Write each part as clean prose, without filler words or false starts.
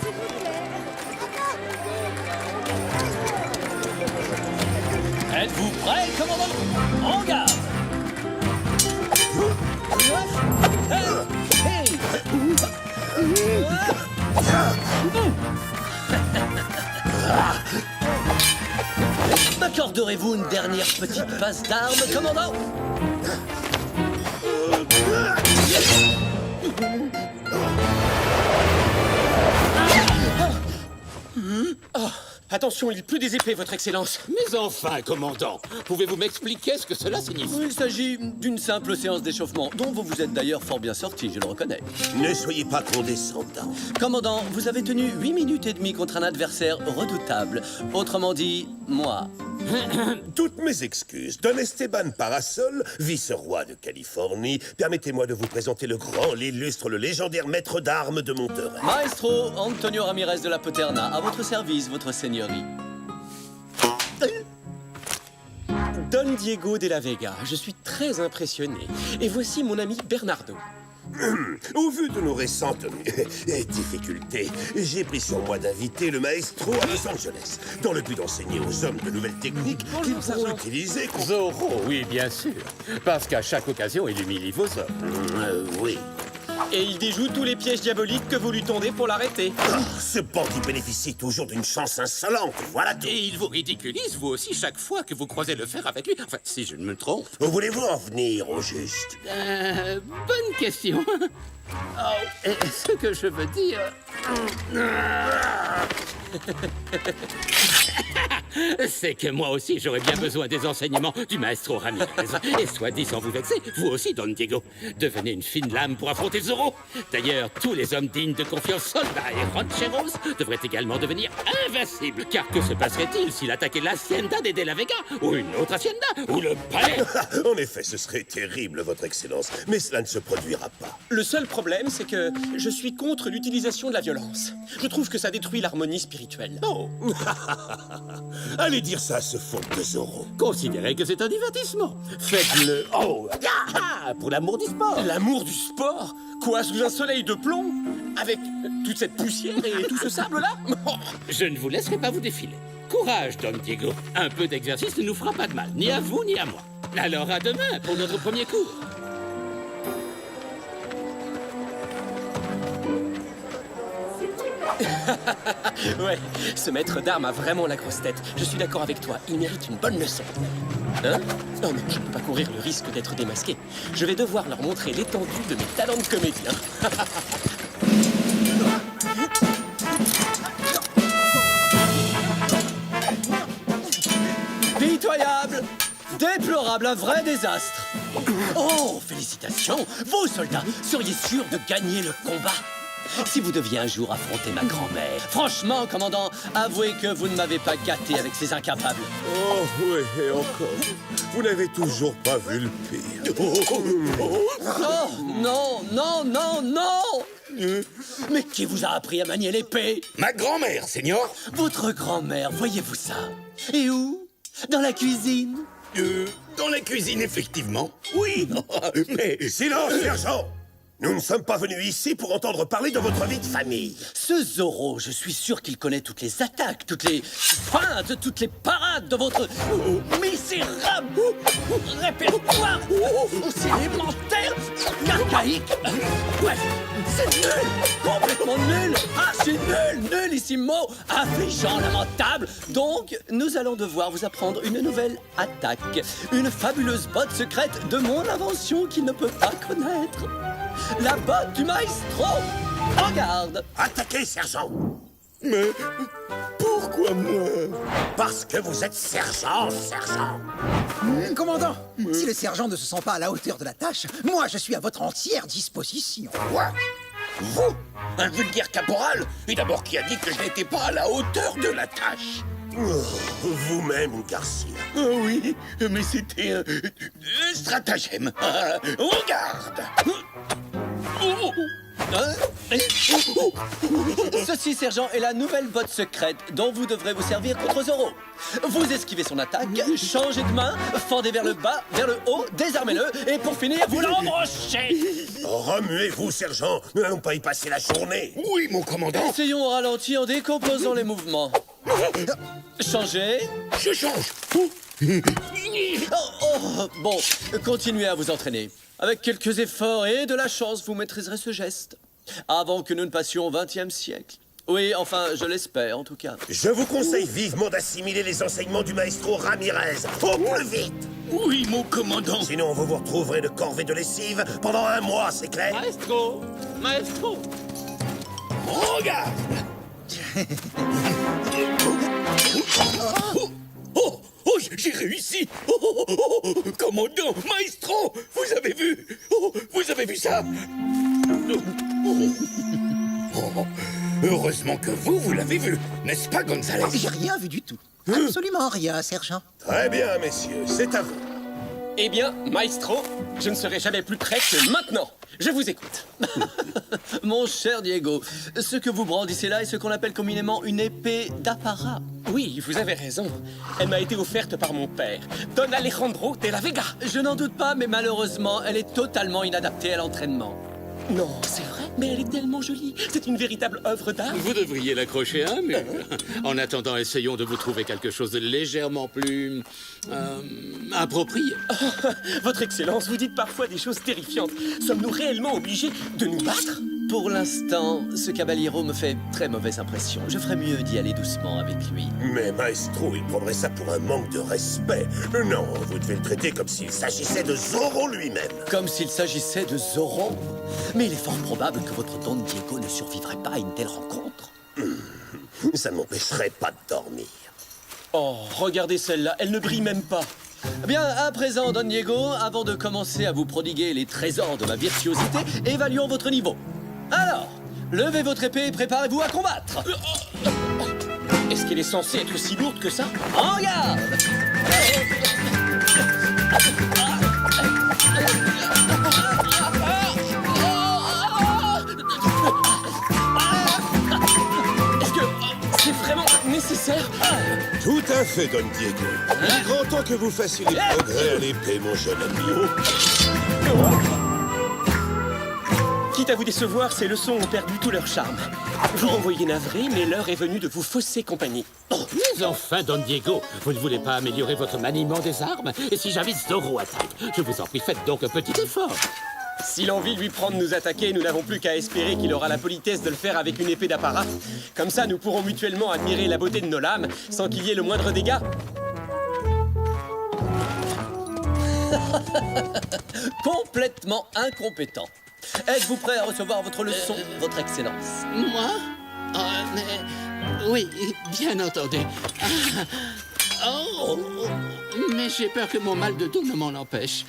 s'il vous plaît. Êtes-vous prêts, commandant? En garde! Hey! M'accorderez-vous une dernière petite passe d'armes, commandant? Attention, il pleut des épées, votre excellence. Mais enfin, commandant, pouvez-vous m'expliquer ce que cela signifie? Il s'agit d'une simple séance d'échauffement, dont vous vous êtes d'ailleurs fort bien sorti, je le reconnais. Ne soyez pas condescendant. Commandant, vous avez tenu 8 minutes et demie contre un adversaire redoutable. Autrement dit, moi. Toutes mes excuses. Don Esteban Parasol, vice-roi de Californie, permettez-moi de vous présenter le grand, l'illustre, le légendaire maître d'armes de Monterrey. Maestro Antonio Ramirez de la Poterna, à votre service, votre seigneurie. Don Diego de la Vega, je suis très impressionné. Et voici mon ami Bernardo. Au vu de nos récentes difficultés, j'ai pris sur moi d'inviter le maestro à Los Angeles, dans le but d'enseigner aux hommes de nouvelles techniques qu'ils pourront utiliser contre... Zorro, oui, bien sûr. Parce qu'à chaque occasion, il humilie vos hommes. Oui. Et il déjoue tous les pièges diaboliques que vous lui tendez pour l'arrêter. Ce bandit bénéficie toujours d'une chance insolente, voilà tout. Et il vous ridiculise, vous aussi, chaque fois que vous croisez le fer avec lui. Enfin, si je ne me trompe. Où voulez-vous en venir, au juste? Bonne question. Oh, ce que je veux dire... C'est que moi aussi, j'aurais bien besoin des enseignements du maestro Ramirez. Et soit dit sans vous vexer, vous aussi, Don Diego, devenez une fine lame pour affronter Zorro. D'ailleurs, tous les hommes dignes de confiance, soldats et rancheros, devraient également devenir invincibles. Car que se passerait-il s'il attaquait l'hacienda des De la Vega, ou une autre hacienda, ou le palais? En effet, ce serait terrible, votre excellence, mais cela ne se produira pas. Le seul problème, c'est que je suis contre l'utilisation de la violence. Je trouve que ça détruit l'harmonie spirituelle. Oh. Allez dire ça à ce fond de Zorro. Considérez que c'est un divertissement. Faites-le... Oh, pour l'amour du sport. L'amour du sport? Quoi, sous un soleil de plomb? Avec toute cette poussière et tout ce sable-là? Je ne vous laisserai pas vous défiler. Courage, Don Diego. Un peu d'exercice ne nous fera pas de mal, ni à vous, ni à moi. Alors à demain pour notre premier cours. Ouais, ce maître d'armes a vraiment la grosse tête. Je suis d'accord avec toi, il mérite une bonne leçon. Hein? Oh non, je ne peux pas courir le risque d'être démasqué. Je vais devoir leur montrer l'étendue de mes talents de comédien. Pitoyable! Déplorable, un vrai désastre! Oh, félicitations! Vos soldats seriez sûrs de gagner le combat! Si vous deviez un jour affronter ma grand-mère... Franchement, commandant, avouez que vous ne m'avez pas gâté avec ces incapables. Oh, oui, et encore. Vous n'avez toujours pas vu le pire. Oh, non, non, non, non! Mais qui vous a appris à manier l'épée? Ma grand-mère, seigneur. Votre grand-mère, voyez-vous ça? Et où? Dans la cuisine? Dans la cuisine, effectivement. Oui, mais... Silence, sergent! Nous ne sommes pas venus ici pour entendre parler de votre vie de famille. Ce Zorro, je suis sûr qu'il connaît toutes les attaques, toutes les feintes, toutes les parades de votre misérable répertoire aussi élémentaire qu'archaïque. Bref, c'est nul, complètement nul, archi nul, nullissimo, affligeant, lamentable. Donc, nous allons devoir vous apprendre une nouvelle attaque, une fabuleuse botte secrète de mon invention qu'il ne peut pas connaître. La botte du maestro! En garde! Attaquez, sergent! Mais pourquoi moi? Parce que vous êtes sergent. Commandant, si le sergent ne se sent pas à la hauteur de la tâche, moi je suis à votre entière disposition. Quoi? Vous? Un vulgaire caporal? Et d'abord, qui a dit que je n'étais pas à la hauteur de la tâche? Vous-même, Garcia. Oui, mais c'était un stratagème. On garde! Ceci, sergent, est la nouvelle botte secrète dont vous devrez vous servir contre Zorro. Vous esquivez son attaque, changez de main, fendez vers le bas, vers le haut, désarmez-le, et pour finir, vous l'embrochez. Remuez-vous, sergent. Nous n'allons pas y passer la journée. Oui, mon commandant. Essayons au ralenti en décomposant les mouvements. Changez. Je change. Bon, continuez à vous entraîner. Avec quelques efforts et de la chance, vous maîtriserez ce geste. Avant que nous ne passions au XXe siècle. Oui, enfin, je l'espère, en tout cas. Je vous conseille vivement d'assimiler les enseignements du maestro Ramirez. Au plus vite. Oui, mon commandant. Sinon, vous vous retrouverez de corvée de lessive pendant 1 mois, c'est clair? Maestro! Maestro! Regarde. Oh, oh, j'ai réussi. Oh, commandant, maestro, vous avez vu? Oh, vous avez vu ça? Oh, heureusement que vous l'avez vu, n'est-ce pas, Gonzalez? J'ai rien vu du tout. Absolument rien, sergent. Très bien, messieurs, c'est à vous. Eh bien, maestro, je ne serai jamais plus prêt que maintenant. Je vous écoute. Mon cher Diego, ce que vous brandissez là est ce qu'on appelle communément une épée d'apparat. Oui, vous avez raison. Elle m'a été offerte par mon père, Don Alejandro de la Vega. Je n'en doute pas, mais malheureusement, elle est totalement inadaptée à l'entraînement. Non, c'est vrai, mais elle est tellement jolie. C'est une véritable œuvre d'art. Vous devriez l'accrocher à un mur. En attendant, essayons de vous trouver quelque chose de légèrement plus... approprié. Votre Excellence, vous dites parfois des choses terrifiantes. Sommes-nous réellement obligés de nous battre? Pour l'instant, ce caballero me fait très mauvaise impression. Je ferais mieux d'y aller doucement avec lui. Mais maestro, il prendrait ça pour un manque de respect. Non, vous devez le traiter comme s'il s'agissait de Zorro lui-même. Comme s'il s'agissait de Zorro. Mais il est fort probable que votre Don Diego ne survivrait pas à une telle rencontre. Ça ne m'empêcherait pas de dormir. Oh, regardez celle-là, elle ne brille même pas. Bien, à présent, Don Diego, avant de commencer à vous prodiguer les trésors de ma virtuosité, évaluons votre niveau. Alors, levez votre épée et préparez-vous à combattre. Est-ce qu'elle est censée être si lourde que ça? En garde! Est-ce que c'est vraiment nécessaire? Tout à fait, Don Diego. Il est grand temps que vous fassiez des progrès à l'épée, mon jeune ami. Quitte à vous décevoir, ces leçons ont perdu tout leur charme. Vous m'envoyez navré, mais l'heure est venue de vous fausser compagnie. Mais enfin, Don Diego, vous ne voulez pas améliorer votre maniement des armes? Et si j'invite Zorro à table, je vous en prie, faites donc un petit effort. Si l'envie lui prend de nous attaquer, nous n'avons plus qu'à espérer qu'il aura la politesse de le faire avec une épée d'apparat. Comme ça, nous pourrons mutuellement admirer la beauté de nos lames sans qu'il y ait le moindre dégât. Complètement incompétent. Êtes-vous prêt à recevoir votre leçon, votre excellence? Moi? Oui, bien entendu. Oh, mais j'ai peur que mon mal de dos ne m'en empêche.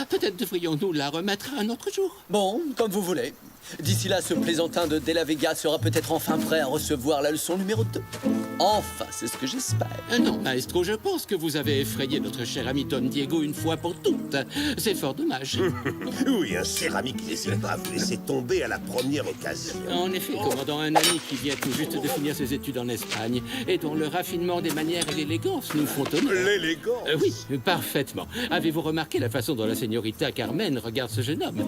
Peut-être devrions-nous la remettre un autre jour. Bon, comme vous voulez. D'ici là, ce plaisantin de De La Vega sera peut-être enfin prêt à recevoir la leçon numéro 2. Enfin, c'est ce que j'espère. Non, maestro, je pense que vous avez effrayé notre cher ami Don Diego une fois pour toutes. C'est fort dommage. Oui, un céramique n'hésite pas à vous laisser tomber à la première occasion. En effet, commandant, un ami qui vient tout juste de finir ses études en Espagne et dont le raffinement des manières et l'élégance nous font honneur. L'élégance. Oui, parfaitement. Avez-vous remarqué la façon dont la señorita Carmen regarde ce jeune homme?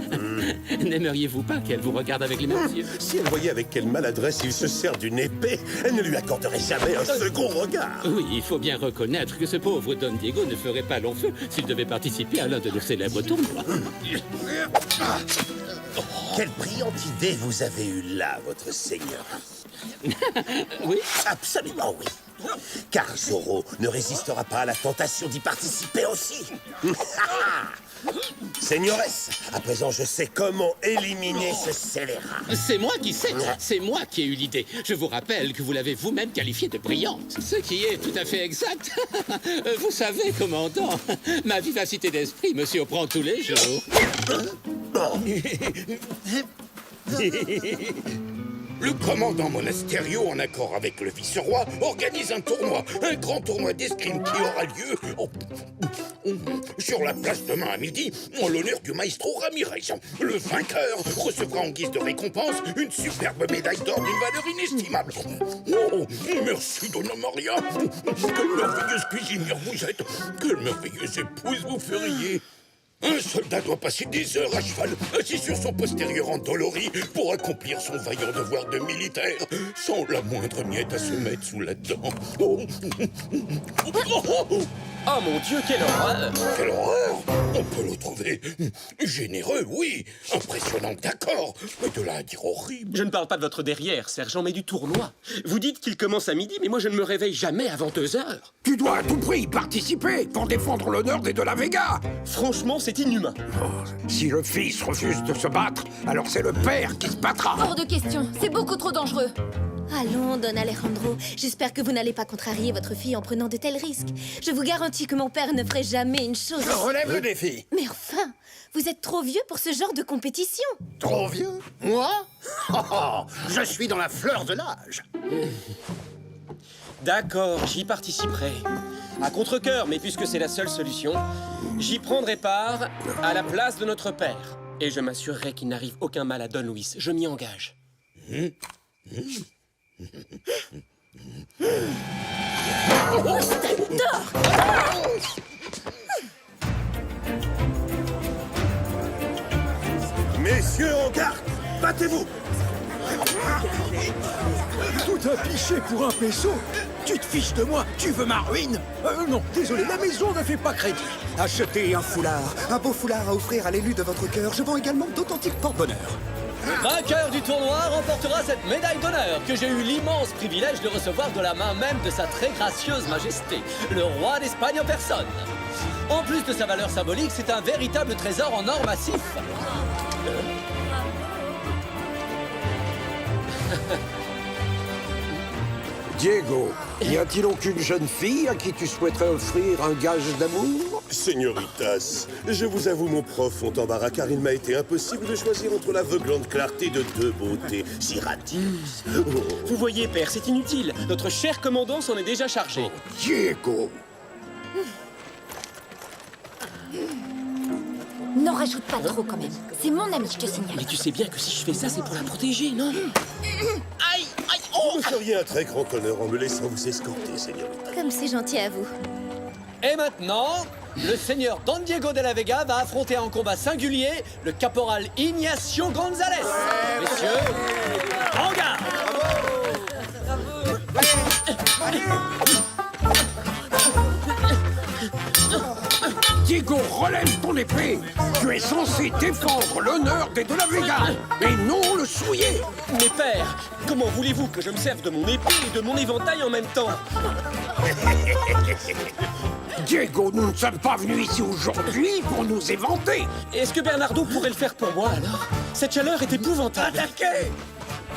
N'aimeriez-vous pas qu'elle vous regarde avec les mêmes yeux? Si elle voyait avec quelle maladresse il se sert d'une épée, elle ne lui accorderait jamais un second regard. Oui, il faut bien reconnaître que ce pauvre Don Diego ne ferait pas long feu s'il devait participer à l'un de nos célèbres tournois. Quelle brillante idée vous avez eue là, votre seigneur. Oui? Absolument oui. Car Zorro ne résistera pas à la tentation d'y participer aussi. Seigneuresse, à présent je sais comment éliminer ce scélérat. C'est moi qui sais, c'est moi qui ai eu l'idée. Je vous rappelle que vous l'avez vous-même qualifiée de brillante. Ce qui est tout à fait exact. Vous savez, commandant, ma vivacité d'esprit me surprend tous les jours. Le commandant Monasterio, en accord avec le vice-roi, organise un tournoi, un grand tournoi d'escrime qui aura lieu sur la place demain à midi, en l'honneur du maestro Ramirez. Le vainqueur recevra en guise de récompense une superbe médaille d'or d'une valeur inestimable. Oh, merci, Donna Maria. Quelle merveilleuse cuisinière vous êtes. Quelle merveilleuse épouse vous feriez. Un soldat doit passer des heures à cheval, assis sur son postérieur endolori, pour accomplir son vaillant devoir de militaire, sans la moindre miette à se mettre sous la dent. Oh, Oh mon Dieu, quelle horreur! quelle horreur! On peut le trouver généreux, oui, impressionnant, d'accord, mais de là à dire horrible. Je ne parle pas de votre derrière, sergent, mais du tournoi. Vous dites qu'il commence à midi, mais moi je ne me réveille jamais avant 2 heures. Tu dois à tout prix y participer pour défendre l'honneur des de la Vega. Franchement, c'est inhumain. Si le fils refuse de se battre, alors c'est le père qui se battra. Hors de question, c'est beaucoup trop dangereux. Allons, Don Alejandro, j'espère que vous n'allez pas contrarier votre fille en prenant de tels risques. Je vous garantis que mon père ne ferait jamais une chose... Je relève le défi. Mais enfin, vous êtes trop vieux pour ce genre de compétition. Trop vieux? Moi? Je suis dans la fleur de l'âge. D'accord, j'y participerai. À contre-cœur, mais puisque c'est la seule solution, j'y prendrai part à la place de notre père. Et je m'assurerai qu'il n'arrive aucun mal à Don Luis. Je m'y engage. Messieurs, en garde! Battez-vous! Tout un pichet pour un peso. Tu te fiches de moi? Tu veux ma ruine? Non, désolé, la maison ne fait pas crédit. Achetez un foulard, un beau foulard à offrir à l'élu de votre cœur. Je vends également d'authentiques porte-bonheur. Le vainqueur du tournoi remportera cette médaille d'honneur que j'ai eu l'immense privilège de recevoir de la main même de sa très gracieuse majesté, le roi d'Espagne en personne. En plus de sa valeur symbolique, c'est un véritable trésor en or massif. Diego, y a-t-il aucune jeune fille à qui tu souhaiterais offrir un gage d'amour? Señoritas, je vous avoue mon profond embarras car il m'a été impossible de choisir entre l'aveuglante clarté de 2 beautés si ratisses. Vous voyez, père, c'est inutile. Notre cher commandant s'en est déjà chargé. Diego! N'en rajoute pas trop quand même. C'est mon ami, je te signale. Mais tu sais bien que si je fais ça, c'est pour la protéger, non? Aïe! Aïe! Oh! Vous me feriez un très grand honneur en me laissant vous escorter, señorita. Comme c'est gentil à vous. Et maintenant, le seigneur Don Diego de la Vega va affronter en combat singulier le caporal Ignacio González. Messieurs, en garde! Diego, relève ton épée! Tu es censé défendre l'honneur des de la Vega, et non le souiller! Mais père, comment voulez-vous que je me serve de mon épée et de mon éventail en même temps? Diego, nous ne sommes pas venus ici aujourd'hui pour nous éventer! Est-ce que Bernardo pourrait le faire pour moi, alors? Cette chaleur est épouvantable. Attaquez!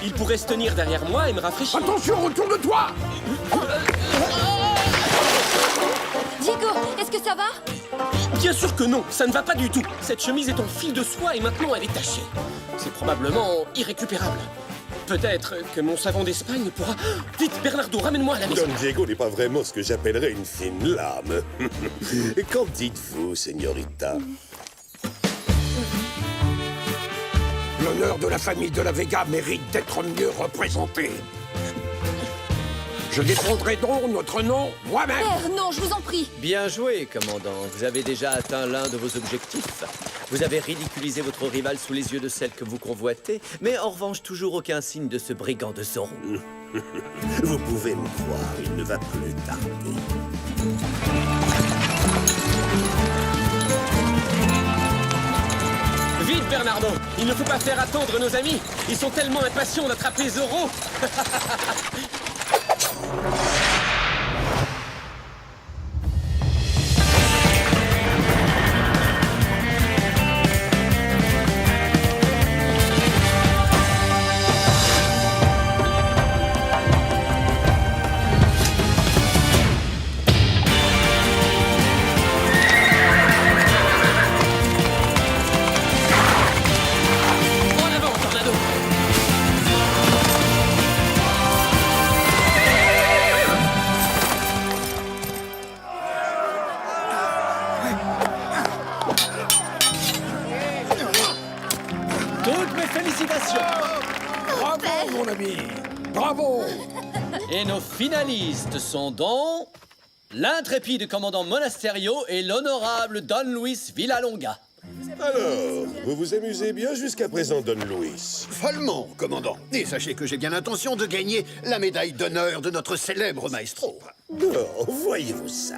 Il pourrait se tenir derrière moi et me rafraîchir. Attention, retourne-toi! Diego, est-ce que ça va? Bien sûr que non, ça ne va pas du tout. Cette chemise est en fil de soie et maintenant elle est tachée. C'est probablement irrécupérable. Peut-être que mon savon d'Espagne pourra... Vite, Bernardo, ramène-moi à la maison. Don Diego n'est pas vraiment ce que j'appellerais une fine lame. Et qu'en dites-vous, señorita? L'honneur de la famille de la Vega mérite d'être mieux représenté. Je défendrai donc notre nom moi-même. Père, non, je vous en prie. Bien joué, commandant. Vous avez déjà atteint l'un de vos objectifs. Vous avez ridiculisé votre rival sous les yeux de celle que vous convoitez, mais en revanche, toujours aucun signe de ce brigand de Zorro. Vous pouvez me croire, il ne va plus tarder. Vite, Bernardo! Il ne faut pas faire attendre nos amis. Ils sont tellement impatients d'attraper Zorro. En avant, Tornado! Toutes mes félicitations. Bravo, mon ami. Bravo. Et nos finalistes sont donc l'intrépide commandant Monasterio et l'honorable Don Luis Villalonga. Alors, vous vous amusez bien jusqu'à présent, Don Luis. Follement, commandant. Et sachez que j'ai bien l'intention de gagner la médaille d'honneur de notre célèbre maestro. Oh, voyez-vous ça.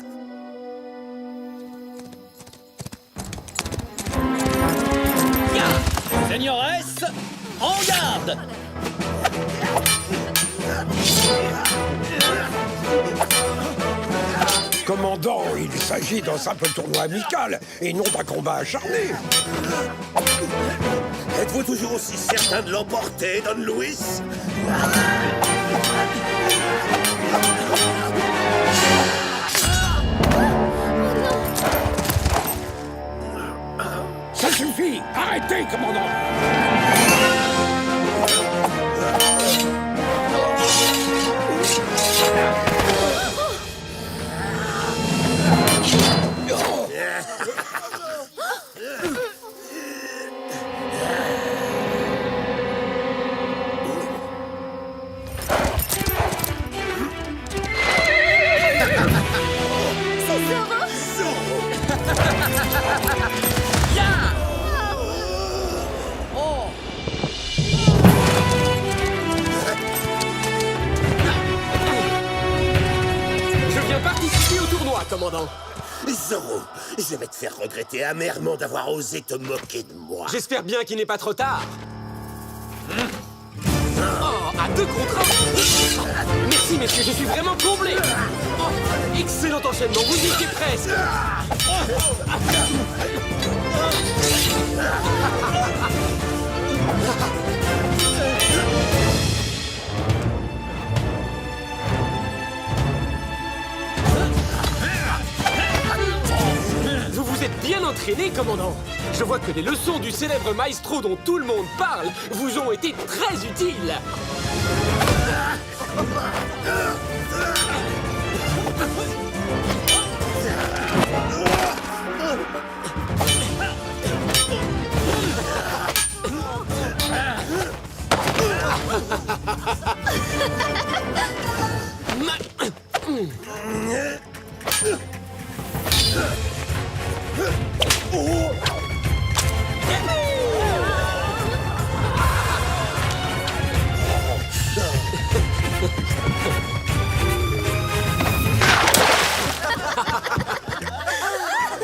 Señores, en garde! Commandant, il s'agit d'un simple tournoi amical et non d'un combat acharné. Êtes-vous toujours aussi certain de l'emporter, Don Luis? Ça suffit. Arrêtez, commandant. Commandant. Zorro, je vais te faire regretter amèrement d'avoir osé te moquer de moi. J'espère bien qu'il n'est pas trop tard. Oh, à 2 contre 1. Merci, messieurs, je suis vraiment comblé. Oh, excellent enchaînement, vous y étiez presque. Vous vous êtes bien entraîné, commandant. Je vois que les leçons du célèbre maestro dont tout le monde parle vous ont été très utiles.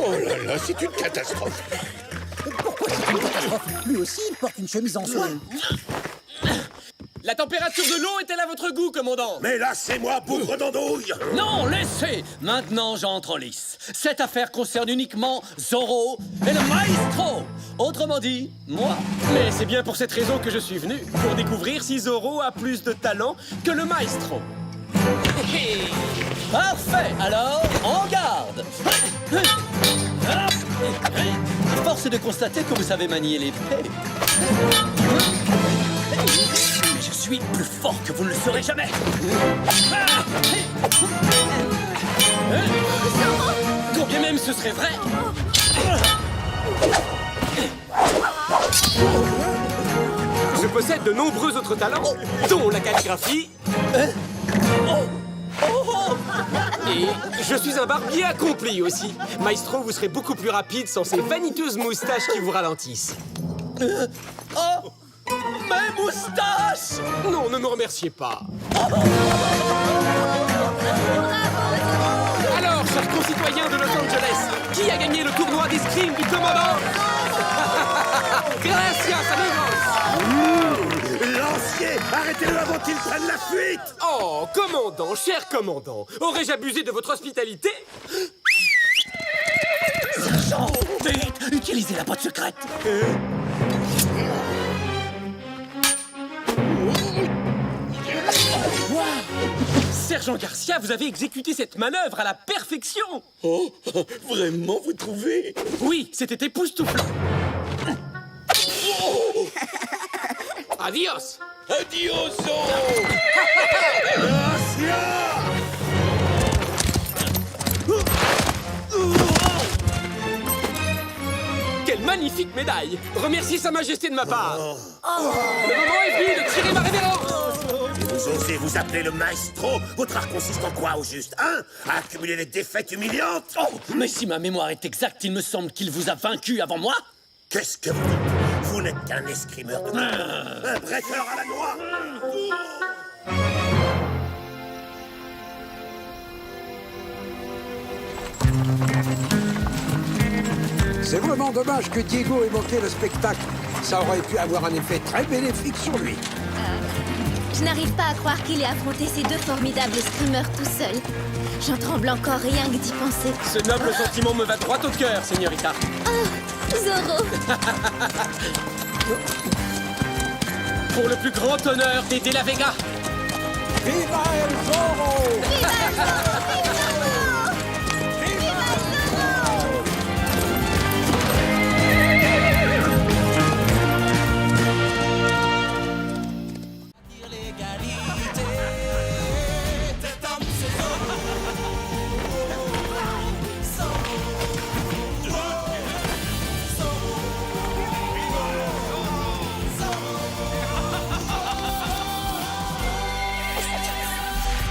Oh là là, c'est une catastrophe. Pourquoi c'est une catastrophe? Lui aussi, il porte une chemise en soie. La température de l'eau est-elle à votre goût, commandant? Mais laissez-moi, bougre d'andouille. Non, laissez! Maintenant, j'entre en lice. Cette affaire concerne uniquement Zorro et le maestro. Autrement dit, moi. Mais c'est bien pour cette raison que je suis venu, pour découvrir si Zorro a plus de talent que le maestro. Parfait! Alors, en garde! Force est de constater que vous savez manier l'épée. Mais je suis plus fort que vous ne le serez jamais! Quand bien même ce serait vrai. Je possède de nombreux autres talents, dont la calligraphie. Et je suis un barbier accompli aussi. Maestro, vous serez beaucoup plus rapide sans ces vaniteuses moustaches qui vous ralentissent. Oh! Mes moustaches! Non, ne me remerciez pas. Alors, chers concitoyens de Los Angeles, qui a gagné le tournoi d'escrime du commandant? Gracias, amigos! Lancier, arrêtez-le avant qu'il prenne la fuite. Oh, commandant, cher commandant, aurais-je abusé de votre hospitalité? Sergent, vite! Utilisez la boîte secrète! Sergent Garcia, vous avez exécuté cette manœuvre à la perfection! Oh, vraiment, vous trouvez? Oui, c'était époustouflant! Adios! Adios, Zorro! Quelle magnifique médaille. Remerciez Sa Majesté de ma part. Le moment est venu de tirer ma révérence. Et vous osez vous appeler le maestro? Votre art consiste en quoi, au juste, hein? À accumuler les défaites humiliantes? Oh, mais si ma mémoire est exacte, il me semble qu'il vous a vaincu avant moi. Qu'est-ce que vous dites? Vous n'êtes qu'un escrimeur de un bretteur à la noix. C'est vraiment dommage que Diego ait manqué le spectacle. Ça aurait pu avoir un effet très bénéfique sur lui. Je n'arrive pas à croire qu'il ait affronté ces deux formidables escrimeurs tout seul. J'en tremble encore rien que d'y penser. Ce noble sentiment me va droit au cœur, señorita. Oh, Zorro! Pour le plus grand honneur des De la Vega. Viva el Zorro! Viva el Zorro! Viva